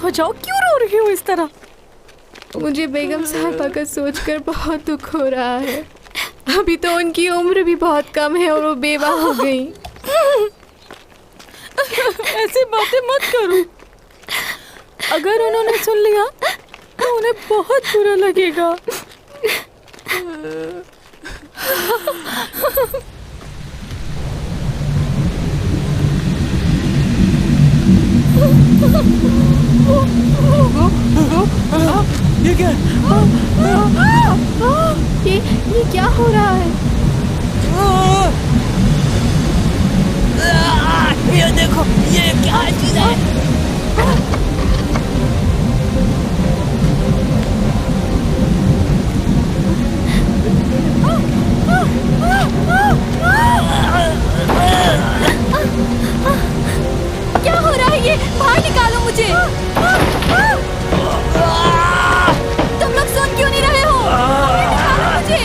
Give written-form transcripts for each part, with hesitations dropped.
हो जाओ, क्यों रो रही हो इस तरह? मुझे बेगम साहिबा का सोचकर बहुत दुख हो रहा है। अभी तो उनकी उम्र भी बहुत कम है और वो बेवा हो गई। ऐसी बातें मत करो। अगर उन्होंने सुन लिया तो उन्हें बहुत बुरा लगेगा। ये क्या ये क्या हो रहा है? ये देखो, ये क्या चीज है? क्या हो रहा है? ये बाहर निकालो मुझे। तुम लोग सुन क्यों नहीं रहे हो? निकालो मुझे।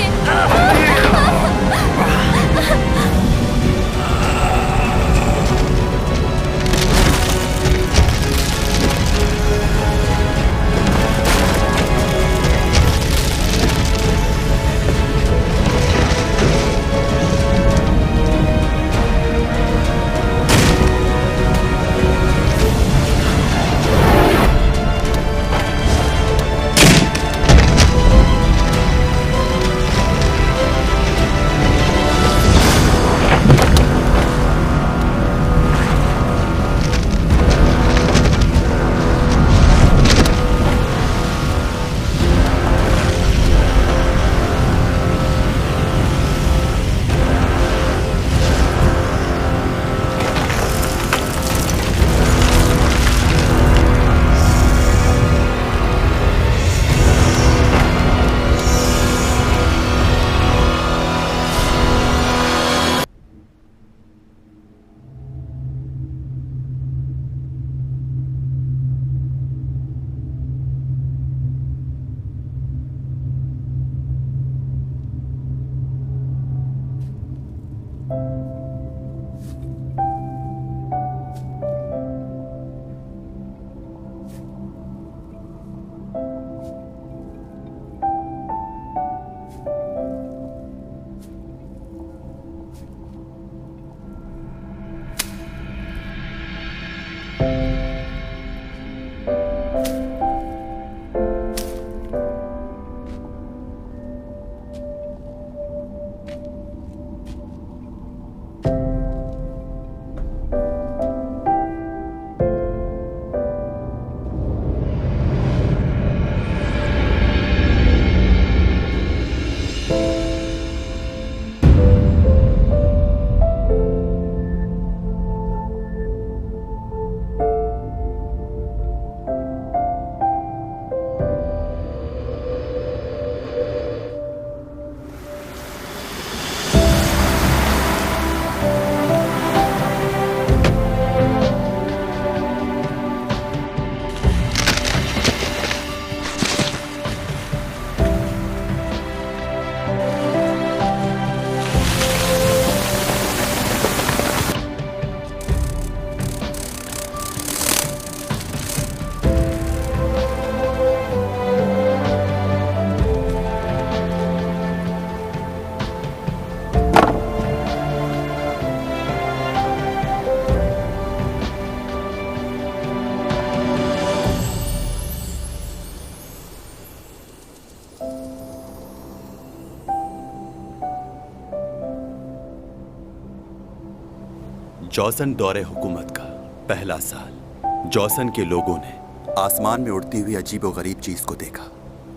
जॉसन दौरे हुकूमत का पहला साल। जॉसन के लोगों ने आसमान में उड़ती हुई अजीबोगरीब चीज को देखा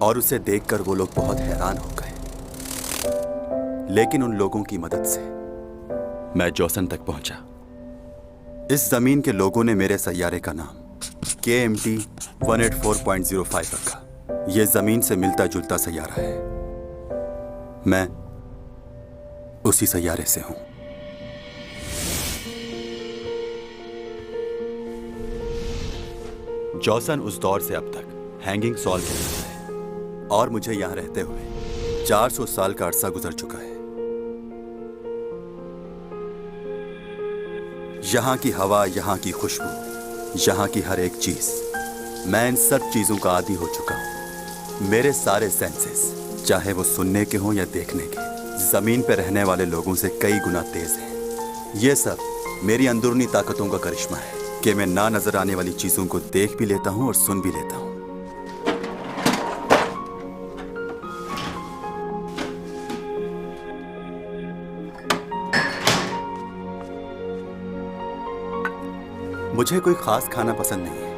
और उसे देखकर वो लोग बहुत हैरान हो गए। लेकिन उन लोगों की मदद से मैं जॉसन तक पहुंचा। इस जमीन के लोगों ने मेरे सैयारे का नाम KMT 184.05 रखा। यह जमीन से मिलता जुलता सैयारा है। मैं उसी सैयारे से हूं। जॉसन उस दौर से अब तक हैंगिंग सॉल कहलाता है और मुझे यहां रहते हुए 400 साल का अरसा गुजर चुका है। यहां की हवा, यहां की खुशबू, यहां की हर एक चीज मैं इन सब चीजों का आदी हो चुका हूँ। मेरे सारे सेंसेस, चाहे वो सुनने के हों या देखने के, जमीन पे रहने वाले लोगों से कई गुना तेज हैं। ये सब मेरी अंदरूनी ताकतों का करिश्मा है कि मैं ना नजर आने वाली चीजों को देख भी लेता हूँ और सुन भी लेता हूँ। मुझे कोई खास खाना पसंद नहीं है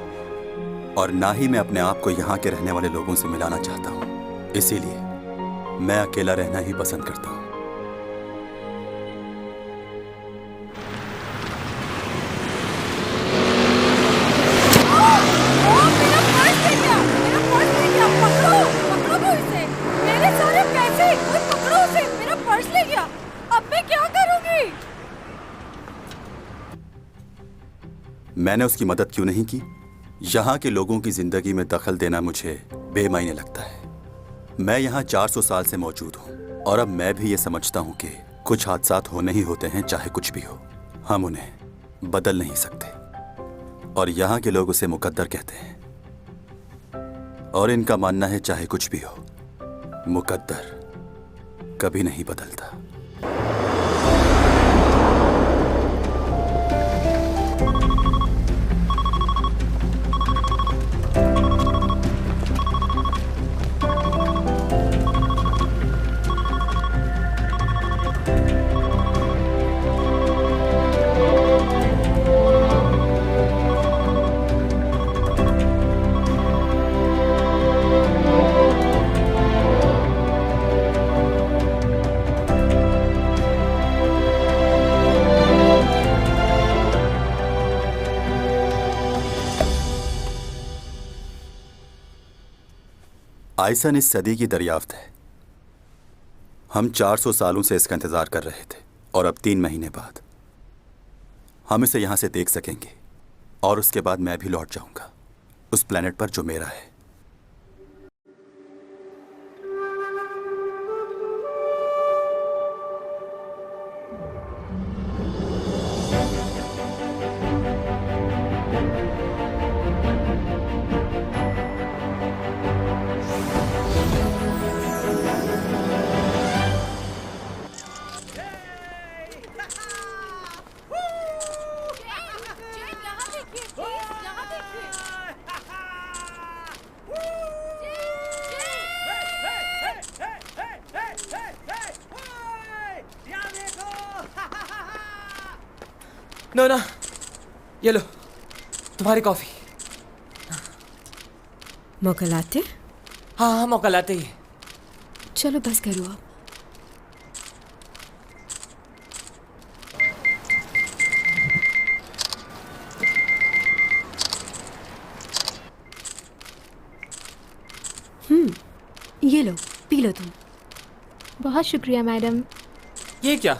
और ना ही मैं अपने आप को यहाँ के रहने वाले लोगों से मिलाना चाहता हूँ। इसीलिए मैं अकेला रहना ही पसंद करता हूँ। मैंने उसकी मदद क्यों नहीं की? यहाँ के लोगों की जिंदगी में दखल देना मुझे बेमायने लगता है। मैं यहाँ 400 साल से मौजूद हूँ और अब मैं भी ये समझता हूँ कि कुछ हादसात होने ही होते हैं, चाहे कुछ भी हो। हम उन्हें बदल नहीं सकते और यहाँ के लोग उसे मुकद्दर कहते हैं। और इनका मानना है चाहे कुछ भी हो, मुकद्दर कभी नहीं बदलता। आइसन इस सदी की दरियाफ्त है। हम 400 सालों से इसका इंतजार कर रहे थे और अब 3 महीने बाद हम इसे यहां से देख सकेंगे और उसके बाद मैं भी लौट जाऊंगा उस प्लेनेट पर जो मेरा है। नोना, ये लो तुम्हारी कॉफी। मौका लाते? हाँ हाँ, मौका लाते ही। चलो बस करो आप। ये लो, पी लो तुम। बहुत शुक्रिया मैडम। ये क्या?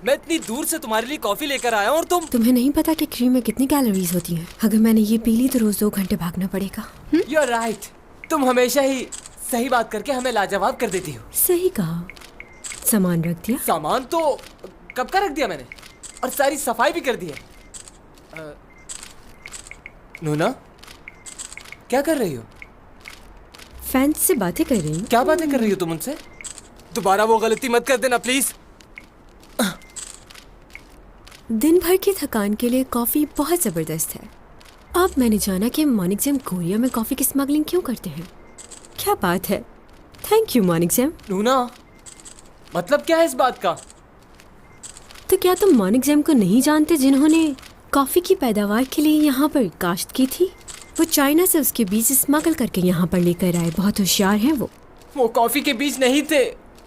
मैं इतनी दूर से तुम्हारे लिए कॉफी लेकर आया हूँ और तुम्हें नहीं पता कि क्रीम में कितनी कैलोरीज होती हैं? अगर मैंने ये पी ली तो रोज 2 घंटे भागना पड़ेगा। You are right. तुम हमेशा ही सही बात करके हमें लाजवाब कर देती हो। सही कहा। सामान रख दिया? सामान तो कब का रख दिया मैंने, और सारी सफाई भी कर दी है। नोना, क्या कर रही हो? फैन से बातें कर रही हूँ। क्या बातें कर रही हो तुम उनसे? दोबारा वो गलती मत कर देना प्लीज। दिन भर की थकान के लिए कॉफी बहुत जबरदस्त है। अब मैंने जाना कि मॉनिक कोरिया में कॉफी की स्मगलिंग क्यों करते हैं। क्या बात है। Thank you monic. नूना, मतलब क्या है इस बात का? तो क्या तुम मॉनिक को नहीं जानते, जिन्होंने कॉफी की पैदावार के लिए यहाँ पर काश्त की थी? वो चाइना से उसके बीज स्मगल करके यहाँ पर लेकर आए। बहुत होशियार हैं वो। वो कॉफी के बीज नहीं थे,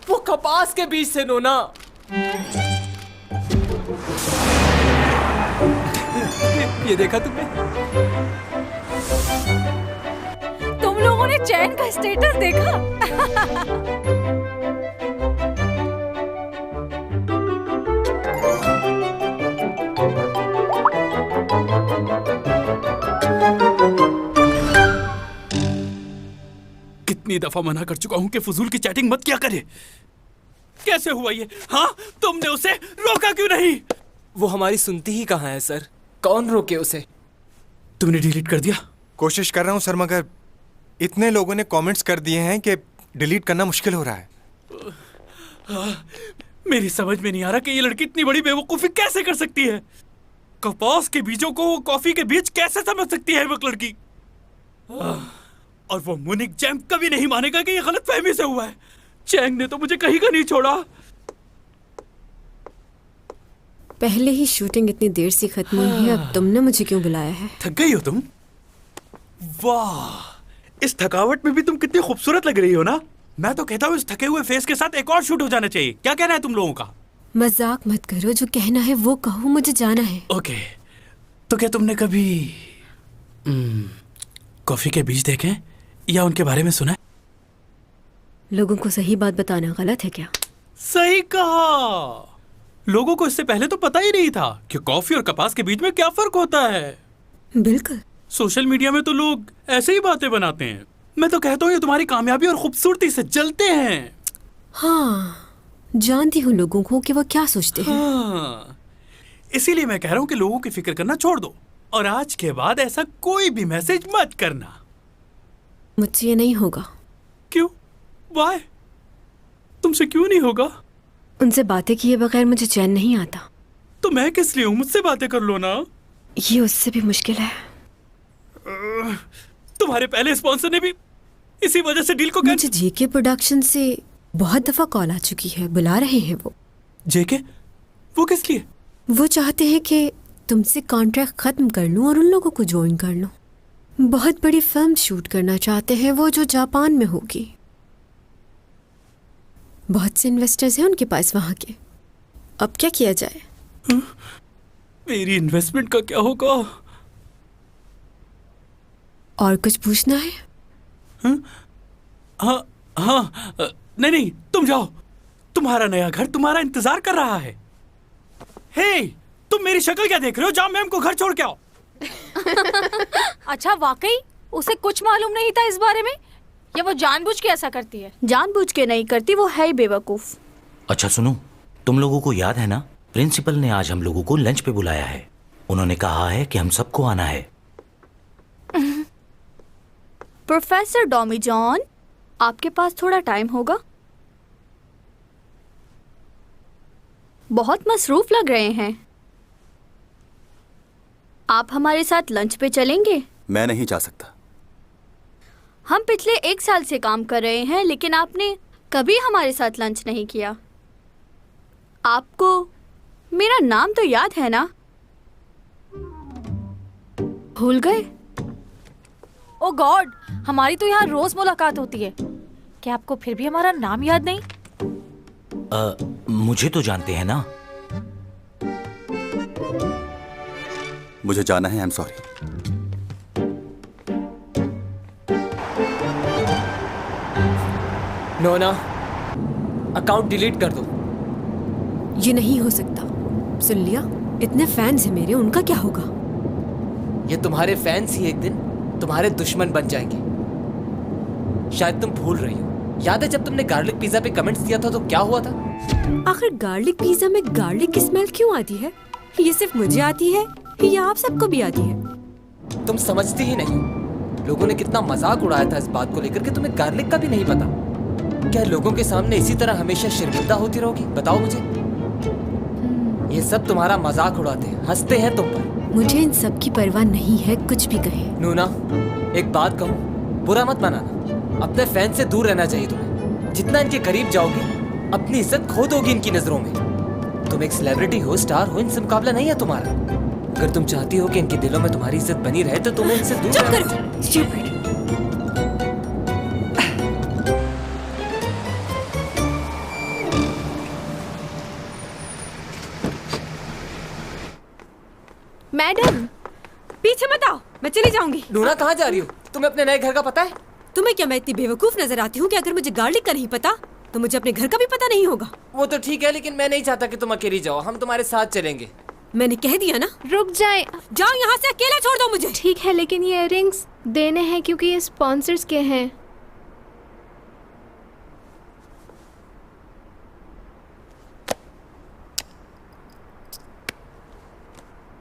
वो कपास के बीज थे नोना। ये देखा तुमने? तुम लोगों ने चैन का स्टेटस देखा? कितनी दफा मना कर चुका हूं कि फजूल की चैटिंग मत किया करे। कैसे हुआ ये? हाँ, तुमने उसे रोका क्यों नहीं? वो हमारी सुनती ही कहाँ है सर, कौन रोके उसे? तुमने डिलीट कर दिया? कोशिश कर रहा हूँ सर, मगर इतने लोगों ने कमेंट्स कर दिए हैं कि डिलीट करना मुश्किल हो रहा है। मेरी समझ में नहीं आ रहा कि ये लड़की इतनी बड़ी बेवकूफी कैसे कर सकती है। कपास के बीजों को वो कॉफी के बीज कैसे समझ सकती है वो लड़की। और वो मुनिक जैम कभी नहीं मानेगा कि ये गलतफहमी से हुआ है। चैंग ने तो मुझे कहीं का नहीं छोड़ा। पहले ही शूटिंग इतनी देर से खत्म हुई है, अब तुमने मुझे क्यों बुलाया है? थक गई हो तुम? वाह, इस थकावट में भी तुम कितनी खूबसूरत लग रही हो ना। मैं तो कहता हूँ इस थके हुए फेस के साथ एक और शूट हो जाना चाहिए। क्या कहना है तुम लोगों का? मजाक मत करो, जो कहना है वो कहो, मुझे जाना है। ओके, तो क्या तुमने कभी कॉफी के बीज देखे या उनके बारे में सुना है? लोगों को सही बात बताना गलत है क्या? सही कहा। लोगों को इससे पहले तो पता ही नहीं था कि कॉफी और कपास के बीच में क्या फर्क होता है। बिल्कुल। सोशल मीडिया में तो लोग ऐसे ही बातें बनाते हैं। मैं तो कहता हूँ ये तुम्हारी कामयाबी और खूबसूरती से जलते हैं। हाँ, जानती हूँ लोगों को कि वो क्या सोचते हैं। हाँ, इसीलिए मैं कह रहा हूँ कि लोगों की फिक्र करना छोड़ दो और आज के बाद ऐसा कोई भी मैसेज मत करना। मुझसे ये नहीं होगा। क्यों? वाई? तुमसे क्यों नहीं होगा? उनसे बातें किए बगैर मुझे चैन नहीं आता। तो मैं किस लिए हूँ? मुझसे बातें कर लो ना। ये उससे भी मुश्किल है। तुम्हारे पहले स्पॉन्सर ने भी इसी वजह से डील को मुझे जेके प्रोडक्शन से बहुत दफा कॉल आ चुकी है, बुला रहे हैं वो। जेके? वो किस लिए? वो चाहते हैं कि तुमसे कॉन्ट्रैक्ट खत्म कर लूं और उन लोगों को ज्वाइन कर लूं। बहुत बड़ी फिल्म शूट करना चाहते हैं वो, जो जापान में होगी। बहुत से इन्वेस्टर्स हैं उनके पास वहां के। अब क्या किया जाए? मेरी इन्वेस्टमेंट का क्या होगा? और कुछ पूछना है? हाँ हाँ, नहीं नहीं, तुम जाओ। तुम्हारा नया घर तुम्हारा इंतजार कर रहा है। हे, तुम मेरी शक्ल क्या देख रहे हो? जाओ मैम को घर छोड़ के आओ। अच्छा, वाकई उसे कुछ मालूम नहीं था इस बारे में, या वो जानबूझ के ऐसा करती है? जानबूझ के नहीं करती, वो है ही बेवकूफ। अच्छा सुनो, तुम लोगों को याद है ना, प्रिंसिपल ने आज हम लोगों को लंच पे बुलाया है। उन्होंने कहा है कि हम सबको आना है। प्रोफेसर डॉमी जॉन, आपके पास थोड़ा टाइम होगा? बहुत मसरूफ लग रहे हैं। आप हमारे साथ लंच पे चलेंगे? मैं नहीं जा सकता। हम पिछले 1 साल से काम कर रहे हैं, लेकिन आपने कभी हमारे साथ लंच नहीं किया। आपको मेरा नाम तो याद है ना? भूल गए? ओ गॉड, हमारी तो यहाँ रोज मुलाकात होती है। क्या आपको फिर भी हमारा नाम याद नहीं? मुझे तो जानते हैं ना। मुझे जाना है, आई एम सॉरी। नोना, अकाउंट डिलीट कर दो। ये नहीं हो सकता। सुन लिया, इतने फैंस हैं मेरे, उनका क्या होगा? ये तुम्हारे फैंस ही एक दिन तुम्हारे दुश्मन बन जाएंगे। शायद तुम भूल रही हो। याद है जब तुमने गार्लिक पिज्जा पे कमेंट्स दिया था तो क्या हुआ था? आखिर गार्लिक पिज्जा में गार्लिक की स्मेल क्यों आती है? ये सिर्फ मुझे आती है या आप सबको भी आती है? तुम समझती ही नहीं। लोगों ने कितना मजाक उड़ाया था इस बात को लेकर कि तुम्हें गार्लिक का भी नहीं पता। क्या लोगों के सामने इसी तरह हमेशा शर्मिंदा होती रहोगी? बताओ मुझे। ये सब तुम्हारा मजाक उड़ाते हैं, हंसते हैं तुम पर। मुझे इन सब की परवाह नहीं है, कुछ भी कहे। नूना, एक बात कहूँ, बुरा मत मानना। अपने फैन से दूर रहना चाहिए तुम्हें। जितना इनके करीब जाओगी, अपनी इज्जत खो दोगी इनकी नजरों में। तुम एक सेलिब्रिटी हो, स्टार हो, इनसे मुकाबला नहीं है तुम्हारा। अगर तुम चाहती हो कि इनके दिलों में तुम्हारी इज्जत बनी रहे तो तुम्हें इनसे दूर चुप रहना करो, चाहिए। स्टूपिड। मैडम, पीछे मत आओ, मैं चली जाऊंगी। नूना, कहाँ जा रही हो? तुम्हें अपने नए घर का पता है? तुम्हें क्या मैं इतनी बेवकूफ नजर आती हूँ कि अगर मुझे गार्लिक का नहीं पता तो मुझे अपने घर का भी पता नहीं होगा? वो तो ठीक है, लेकिन मैं नहीं चाहता कि तुम अकेली जाओ। हम तुम्हारे साथ चलेंगे। मैंने कह दिया ना। रुक जाए। जाओ यहाँ से, अकेला छोड़ दो मुझे। ठीक है, लेकिन ये इयररिंग्स देने हैं क्योंकि ये स्पॉन्सर्स के हैं।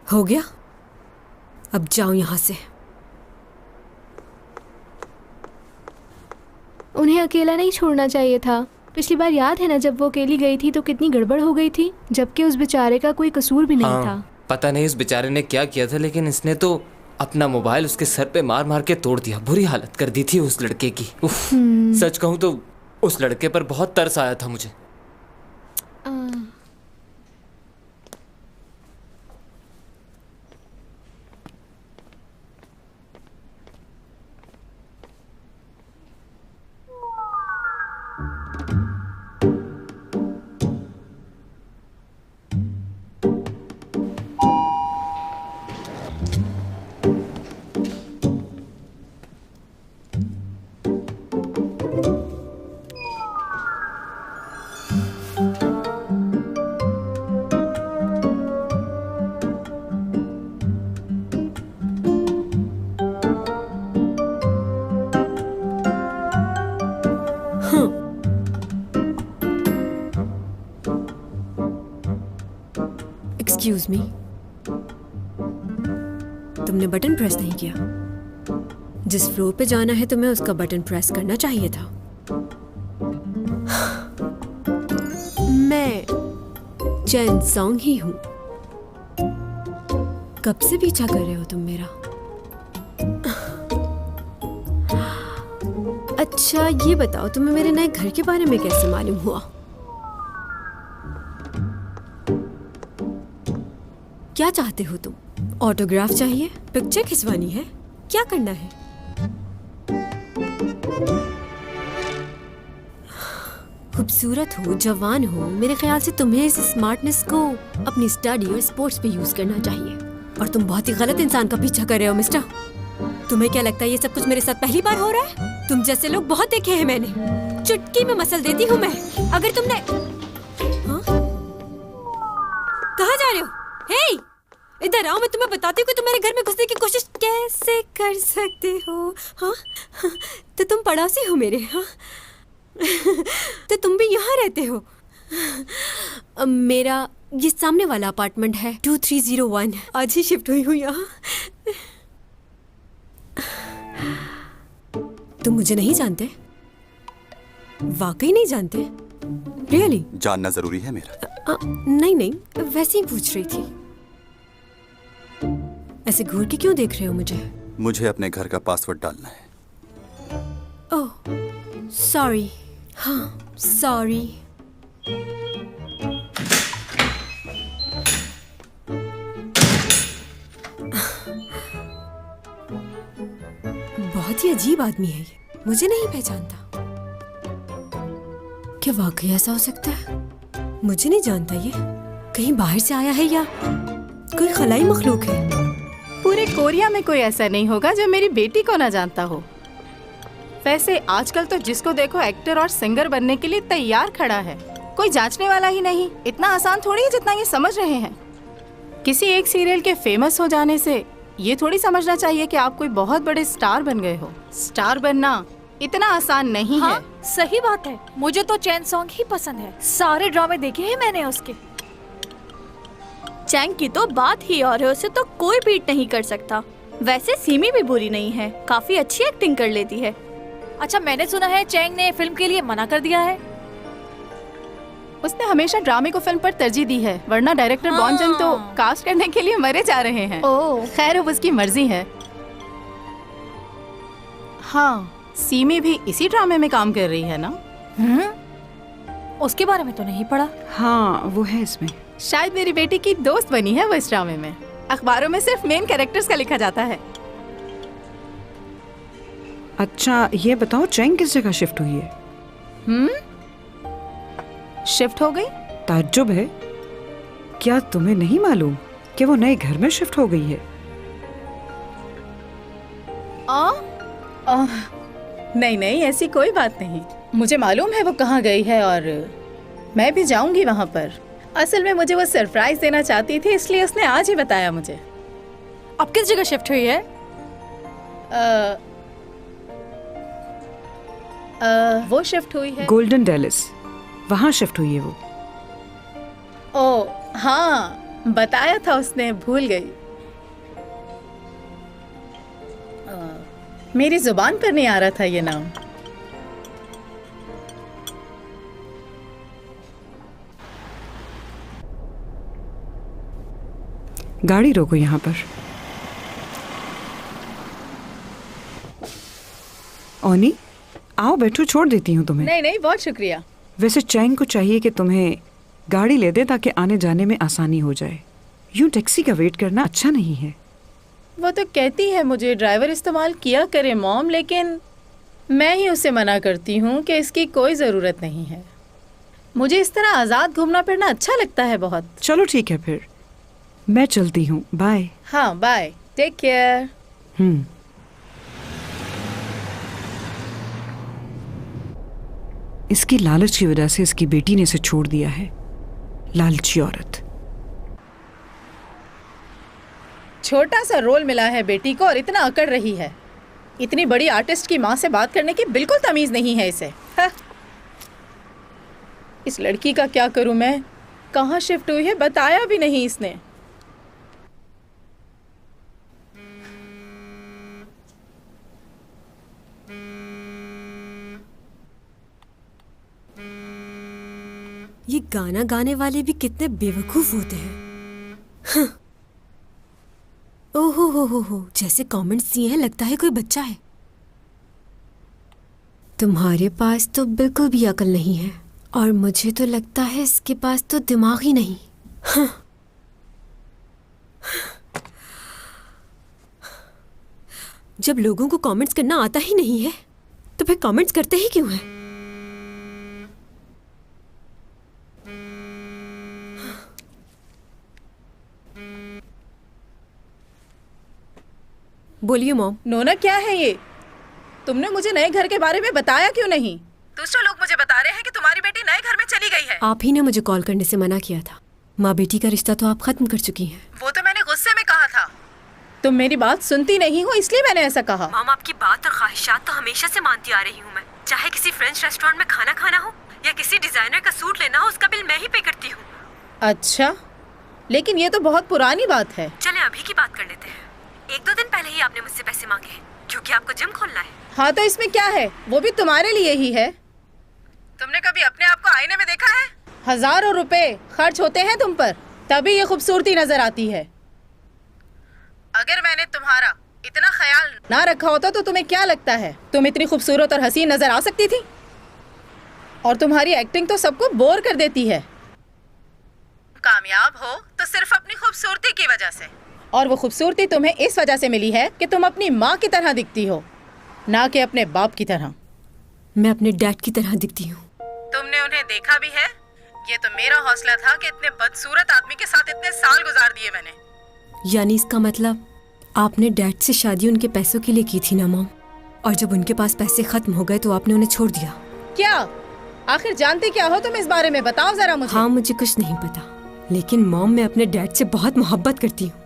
हो गया, अब जाओ यहाँ से। उन्हें अकेला नहीं छोड़ना चाहिए था। पिछली बार याद है ना, जब वो अकेली गई थी तो कितनी गड़बड़ हो गई थी, जबकि उस बेचारे का कोई कसूर भी नहीं था। पता नहीं उस बेचारे ने क्या किया था, लेकिन इसने तो अपना मोबाइल उसके सर पे मार मार के तोड़ दिया। बुरी हालत कर दी थी उस लड़के की। उफ, सच कहूँ तो उस लड़के पर बहुत तरस आया था मुझे। एक्सक्यूज मी, तुमने बटन प्रेस नहीं किया। जिस फ्लोर पे जाना है तुम्हें उसका बटन प्रेस करना चाहिए था। मैं चैन सॉन्ग ही हूं। कब से पीछा कर रहे हो तुम मेरा? अच्छा ये बताओ, तुम्हें मेरे नए घर के बारे में कैसे मालूम हुआ? क्या चाहते हो तुम? ऑटोग्राफ चाहिए? पिक्चर खिंचवानी है? क्या करना है? खूबसूरत हो, जवान हो, मेरे ख्याल से तुम्हें इस स्मार्टनेस को अपनी स्टडी और स्पोर्ट्स पे यूज करना चाहिए। और तुम बहुत ही गलत इंसान का पीछा कर रहे हो मिस्टर। तुम्हें क्या लगता है ये सब कुछ मेरे साथ पहली बार हो रहा है? तुम जैसे लोग बहुत देखे हैं मैंने। चुटकी में मसल देती हूँ मैं। अगर तुमने कहाँ जा रहे हो? हे, इधर आओ, मैं तुम्हें बताती हूँ कि तुम मेरे घर में घुसने की कोशिश कैसे कर सकते हो। हाँ, तो तुम पड़ोसी हो मेरे। हाँ, तो तुम भी यहाँ रहते हो। मेरा ये सामने वाला अपार्टमेंट है 2301। आज ही शिफ्ट हुई हूँ यहाँ। तुम मुझे नहीं जानते? वाकई नहीं जानते? रियली? जानना जरूरी है मेरा? नहीं नहीं, वैसे ही पूछ रही थी। ऐसे घूर के क्यों देख रहे हो मुझे? मुझे अपने घर का पासवर्ड डालना है। Oh sorry. हाँ सॉरी। बहुत ही अजीब आदमी है ये, मुझे नहीं पहचानता। क्या वाकई ऐसा हो सकता है? मुझे नहीं जानता ये। कहीं बाहर से आया है या कोई खलाई मखलूक है? पूरे कोरिया में कोई ऐसा नहीं होगा जो मेरी बेटी को ना जानता हो। वैसे आजकल तो जिसको देखो एक्टर और सिंगर बनने के लिए तैयार खड़ा है, कोई जांचने वाला ही नहीं। इतना आसान थोड़ी है जितना ये समझ रहे हैं। किसी एक सीरियल के फेमस हो जाने से ये थोड़ी समझना चाहिए कि आप कोई बहुत बड़े स्टार बन गए हो। स्टार बनना इतना आसान नहीं है। सही बात है, मुझे तो चैन सॉन्ग ही पसंद है। सारे ड्रामे देखे हैं मैंने उसके। चैंग की तो बात ही और है, उसे तो कोई बीट नहीं कर सकता। वैसे सीमी भी बुरी नहीं है, काफी अच्छी एक्टिंग कर लेती है। अच्छा, मैंने सुना है चैंग ने फिल्म के लिए मना कर दिया है। उसने हमेशा ड्रामे को फिल्म पर तरजीह दी है, वरना डायरेक्टर बॉन जन तो कास्ट करने के लिए मरे जा रहे हैं। ओह, खैर अब उसकी मर्जी है। हाँ, सीमी भी इसी ड्रामे में काम कर रही है ना? उसके बारे में तो नहीं पढ़ा। हाँ, वो है इसमें। शायद मेरी बेटी की दोस्त बनी है वो इस ड्रामे में। अखबारों में सिर्फ मेन कैरेक्टर्स का लिखा जाता है। अच्छा ये बताओ, चैंग किस जगह शिफ्ट हुई है? शिफ्ट हो गई? ताज्जुब है। क्या तुम्हें नहीं मालूम कि वो नए घर में शिफ्ट हो गई है? नहीं नहीं, ऐसी कोई बात नहीं। मुझे मालूम है वो कहाँ गई है और मैं भी जाऊंगी वहाँ पर। असल में मुझे वो सरप्राइज देना चाहती थी, इसलिए उसने आज ही बताया मुझे। अब किस जगह शिफ्ट हुई है? वो शिफ्ट हुई है गोल्डन डेलिस, वहाँ शिफ्ट हुई है वो। ओह हाँ, बताया था उसने, भूल गई। मेरी जुबान पर नहीं आ रहा था ये नाम। गाड़ी रोको यहाँ पर। ओनी, आओ बैठो, छोड़ देती हूँ तुम्हें। नहीं नहीं, बहुत शुक्रिया। वैसे चैंग को चाहिए कि तुम्हें गाड़ी ले दे ताकि आने जाने में आसानी हो जाए। यूं टैक्सी का वेट करना अच्छा नहीं है। वो तो कहती है मुझे ड्राइवर इस्तेमाल किया करे मॉम, लेकिन मैं ही उसे मना करती हूँ कि इसकी कोई ज़रूरत नहीं है। मुझे इस तरह आज़ाद घूमना फिरना अच्छा लगता है बहुत। चलो ठीक है फिर, मैं चलती हूँ, बाय। हाँ बाय, टेक केयर। इसकी लालच की वजह से इसकी बेटी ने इसे छोड़ दिया है। लालची औरत। छोटा सा रोल मिला है बेटी को और इतना अकड़ रही है। इतनी बड़ी आर्टिस्ट की माँ से बात करने की बिल्कुल तमीज़ नहीं है इसे। इस लड़की का क्या करूँ मैं? कहाँ शिफ्ट हुई है बताया भी नहीं इसने। ये गाना गाने वाले भी कितने बेवकूफ होते हैं। हाँ। ओहो हो, जैसे कमेंट्स दिए हैं लगता है कोई बच्चा है। तुम्हारे पास तो बिल्कुल भी अकल नहीं है और मुझे तो लगता है इसके पास तो दिमाग ही नहीं। हाँ। जब लोगों को कमेंट्स करना आता ही नहीं है तो फिर कमेंट्स करते ही क्यों हैं? बोलिए मॉम। नोना क्या है ये? तुमने मुझे नए घर के बारे में बताया क्यों नहीं? दूसरे लोग मुझे बता रहे हैं कि तुम्हारी बेटी नए घर में चली गई है। आप ही ने मुझे कॉल करने से मना किया था। माँ बेटी का रिश्ता तो आप खत्म कर चुकी हैं। वो तो मैंने गुस्से में कहा था। तुम मेरी बात सुनती नहीं हो इसलिए मैंने ऐसा कहा। मॉम, आपकी बात और ख्वाहिशात तो हमेशा से मानती आ रही हूँ मैं। चाहे किसी फ्रेंच रेस्टोरेंट में खाना खाना हो या किसी डिजाइनर का सूट लेना हो, उसका बिल मैं ही पे करती हूँ। अच्छा, लेकिन ये तो बहुत पुरानी बात है। चलें अभी की बात कर लेते हैं। 1-2 दिन पहले ही आपने मुझसे पैसे मांगे हैं क्योंकि आपको जिम खोलना है। हाँ तो इसमें क्या है, वो भी तुम्हारे लिए ही है। तुमने कभी अपने आप को आईने में देखा है? हजारों रुपए खर्च होते हैं तुम पर, तभी ये खूबसूरती नजर आती है। अगर मैंने तुम्हारा इतना ख्याल ना रखा होता तो तुम्हें क्या लगता है तुम इतनी खूबसूरत और हसीन नजर आ सकती थी? और तुम्हारी एक्टिंग तो सबको बोर कर देती है। कामयाब हो तो सिर्फ अपनी खूबसूरती की वजह से, और वो खूबसूरती तुम्हें इस वजह से मिली है कि तुम अपनी माँ की तरह दिखती हो, ना कि अपने बाप की तरह। मैं अपने डैड की तरह दिखती हूँ। तुमने उन्हें देखा भी है? ये तो मेरा हौसला था कि इतने बदसूरत आदमी के साथ इतने साल गुजार दिए मैंने। यानी इसका मतलब आपने डैड से शादी उनके पैसों के लिए की थी ना मॉम, और जब उनके पास पैसे खत्म हो गए तो आपने उन्हें छोड़ दिया। क्या आखिर जानती क्या हो तुम इस बारे में? बताओ जरा मुझे। हाँ, मुझे कुछ नहीं पता, लेकिन मॉम मैं अपने डैड से बहुत मोहब्बत करती हूँ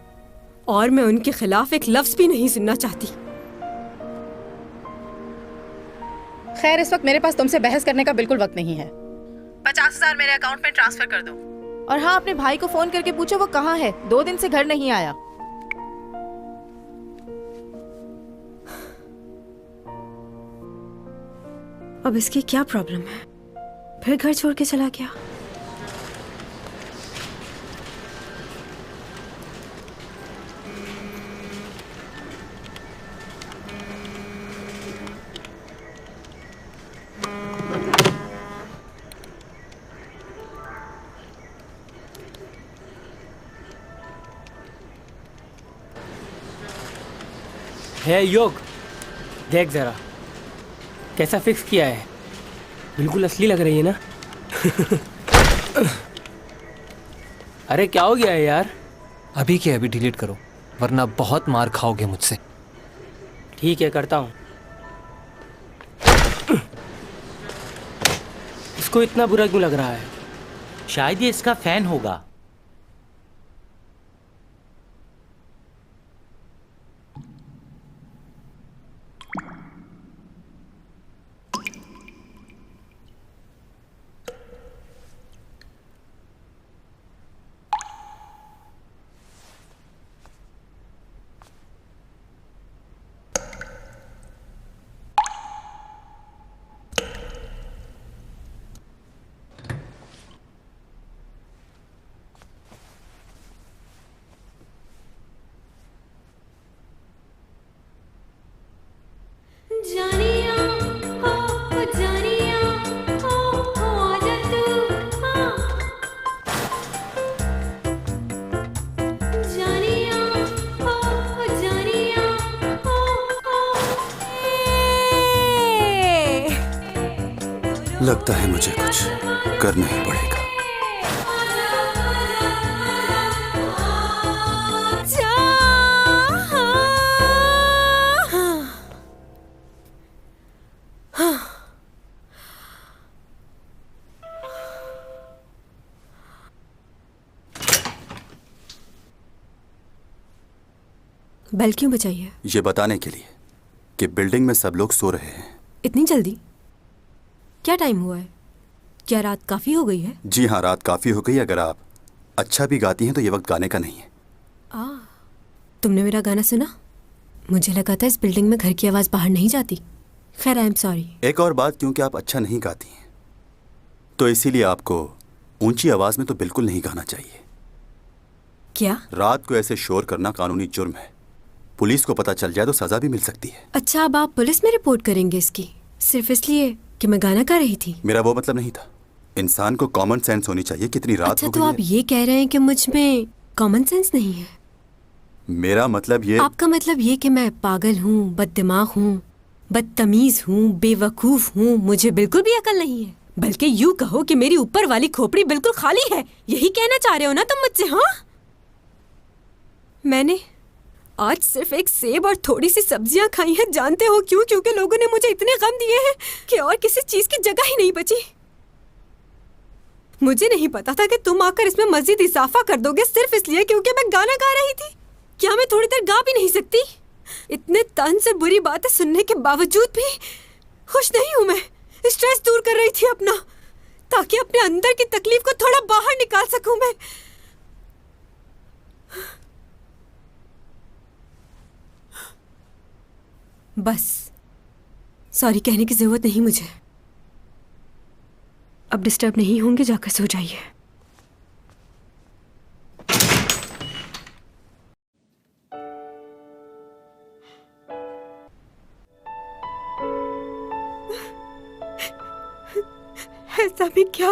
और मैं उनके खिलाफ एक लफ्ज भी नहीं सुनना चाहती। खैर, इस वक्त मेरे पास तुमसे बहस करने का बिल्कुल वक्त नहीं है। 50,000 मेरे अकाउंट में ट्रांसफर कर दो। और हाँ, अपने भाई को फोन करके पूछो वो कहाँ है, 2 दिन से घर नहीं आया। अब इसकी क्या प्रॉब्लम है? फिर घर छोड़ के चला गया। है योग, देख जरा कैसा फिक्स किया है। बिल्कुल असली लग रही है ना। अरे क्या हो गया है यार? अभी के अभी डिलीट करो वरना बहुत मार खाओगे मुझसे। ठीक है, करता हूँ। इसको इतना बुरा क्यों लग रहा है? शायद ये इसका फैन होगा। लगता है मुझे कुछ करना ही पड़ेगा। बेल क्यों बजाई है? ये बताने के लिए कि बिल्डिंग में सब लोग सो रहे हैं। इतनी जल्दी? क्या टाइम हुआ है? क्या रात काफी हो गई है? जी हाँ, रात काफी हो गई। अगर आप अच्छा भी गाती हैं तो ये वक्त गाने का नहीं है। तुमने मेरा गाना सुना? मुझे लगा था इस बिल्डिंग में घर की आवाज बाहर नहीं जाती। खैर, आई एम सॉरी। एक और बात, क्योंकि आप अच्छा नहीं गाती हैं तो इसीलिए आपको ऊंची आवाज में तो बिल्कुल नहीं गाना चाहिए। क्या? रात को ऐसे शोर करना कानूनी जुर्म है। पुलिस को पता चल जाए तो सजा भी मिल सकती है। अच्छा, अब आप पुलिस में रिपोर्ट करेंगे इसकी, सिर्फ इसलिए कि मैं गाना गा रही थी? मेरा वो मतलब नहीं था। इंसान को कॉमन सेंस होनी चाहिए। कितनी रात अच्छा, हो तो गई आप है। ये कह रहे हैं कि मुझ में कॉमन सेंस नहीं है? मेरा मतलब ये। आपका मतलब ये कि मैं पागल हूँ, बददिमाग हूँ, बदतमीज हूँ, बेवकूफ हूँ, मुझे बिल्कुल भी अकल नहीं है? बल्कि यूँ कहो कि मेरी ऊपर वाली खोपड़ी बिल्कुल खाली है, यही कहना चाह रहे हो ना तुम मुझसे? हाँ, मैंने आज सिर्फ एक सेब और थोड़ी सी सब्जियां खाई हैं। जानते हो क्यों? क्योंकि लोगों ने मुझे इतने गम दिए हैं कि और किसी चीज की जगह ही नहीं बची। मुझे नहीं पता था कि तुम आकर इसमें मजीद इजाफा कर दोगे सिर्फ इसलिए क्योंकि मैं गाना गा रही थी। क्या मैं थोड़ी देर गा भी नहीं सकती? इतने तन से बुरी बातें सुनने के बावजूद भी खुश नहीं हूं मैं। स्ट्रेस दूर कर रही थी अपना, ताकि अपने अंदर की तकलीफ को थोड़ा बाहर निकाल सकूं मैं। बस सॉरी कहने की जरूरत नहीं मुझे। अब डिस्टर्ब नहीं होंगे, जाकर सो जाइए। ऐसा भी क्या